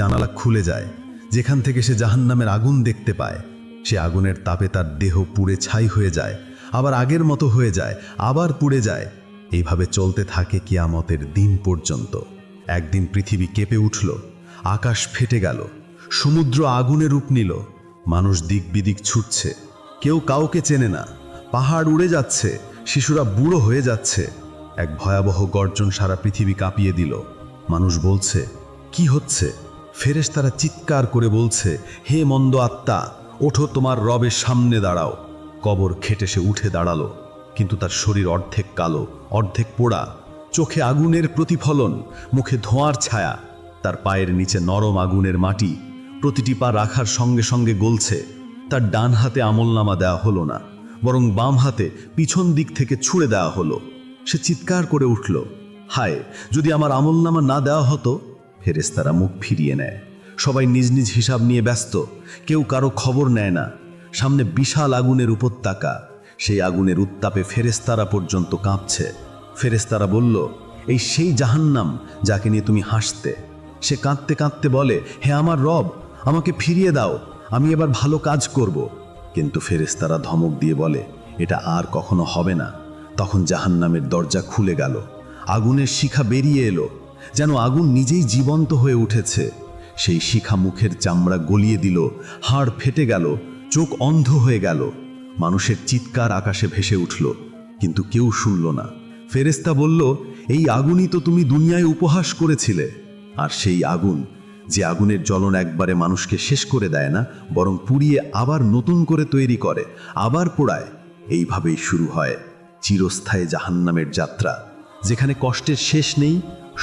জানালা খুলে যায়, যেখান থেকে সে জাহান্নামের আগুন দেখতে পায়। সে আগুনের তাপে তার দেহ পুড়ে ছাই হয়ে যায়, আবার আগের মতো হয়ে যায়, আবার পুড়ে যায়। এইভাবে চলতে থাকে কিয়ামতের দিন পর্যন্ত। একদিন পৃথিবী কেঁপে উঠল, আকাশ ফেটে গেল, সমুদ্র আগুনে রূপ নিল, মানুষ দিক বিদিক ছুটছে, কেউ কাউকে চেনে না, পাহাড় উড়ে যাচ্ছে, শিশুরা বুড়ো হয়ে যাচ্ছে। এক ভয়াবহ গর্জন সারা পৃথিবী কাঁপিয়ে দিল। মানুষ বলছে, কি হচ্ছে? ফেরেশতারা চিৎকার করে বলছে, হে মন্দ আত্মা, ওঠো, তোমার রবের সামনে দাঁড়াও। কবর খেটে সে উঠে দাঁড়ালো, কিন্তু তার শরীর অর্ধেক কালো, অর্ধেক পোড়া, চোখে আগুনের প্রতিফলন, মুখে ধোঁয়ার ছায়া। তার পায়ের নিচে নরম আগুনের মাটি, প্রতিটি পা রাখার সঙ্গে সঙ্গে গলছে। তার ডান হাতে আমলনামা দেওয়া হলো না, বরং বাম হাতে পিছন দিক থেকে ছুঁড়ে দেওয়া হলো। সে চিৎকার করে উঠল, হায়, যদি আমার আমলনামা না দেওয়া হতো। ফেরেশতারা মুখ ফিরিয়ে নেয়। সবাই নিজ নিজ হিসাব নিয়ে ব্যস্ত, কেউ কারো খবর নেয় না। সামনে বিশাল আগুনের উপত্যকা, সেই আগুনের উত্তাপে ফেরেশতারা পর্যন্ত কাঁপছে। ফেরেশতারা বলল, এই সেই জাহান্নাম যাকে নিয়ে তুমি হাসতে। সে কাঁদতে কাঁদতে বলে, হে আমার রব, আমাকে ফিরিয়ে দাও, আমি এবার ভালো কাজ করব। কিন্তু ফেরেশতারা ধমক দিয়ে বলে, এটা আর কখনো হবে না। তখন জাহান্নামের দরজা খুলে গেল, আগুনের শিখা বেরিয়ে এলো, যেন আগুন নিজেই জীবন্ত হয়ে উঠেছে। সেই শিখা মুখের চামড়া গলিয়ে দিল, হাড় ফেটে গেল, চোখ অন্ধ হয়ে গেল। মানুষের চিৎকার আকাশে ভেসে উঠল, কিন্তু কেউ শুনল না। ফেরেশতা বলল, এই আগুনই তো তুমি দুনিয়ায় উপহাস করেছিলে। আর সেই আগুন, যে আগুনের জ্বলন একবারে মানুষকে শেষ করে দেয় না, বরং পুড়িয়ে আবার নতুন করে তৈরি করে, আবার পোড়ায়। এইভাবেই শুরু হয় চিরস্থায়ী জাহান্নামের যাত্রা, যেখানে কষ্টের শেষ নেই,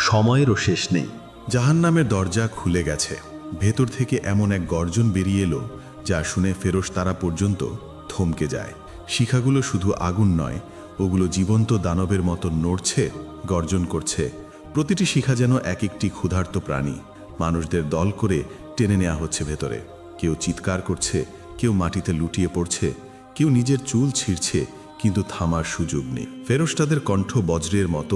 সময়েরও শেষ নেই। জাহান্নামের দরজা খুলে গেছে। ভেতর থেকে এমন এক গর্জন বেরিয়ে এলো, যা শুনে ফেরেশতারা পর্যন্ত থমকে যায়। শিখাগুলো শুধু আগুন নয়, ওগুলো জীবন্ত দানবের মতো নড়ছে, গর্জন করছে। প্রতিটি শিখা যেন এক একটি ক্ষুধার্ত প্রাণী। মানুষদের দল করে টেনে নেওয়া হচ্ছে ভেতরে। কেউ চিৎকার করছে, কেউ মাটিতে লুটিয়ে পড়ছে, কেউ নিজের চুল ছিঁড়ছে, কিন্তু থামার সুযোগ নেই। ফেরেশতাদের কণ্ঠ বজ্রের মতো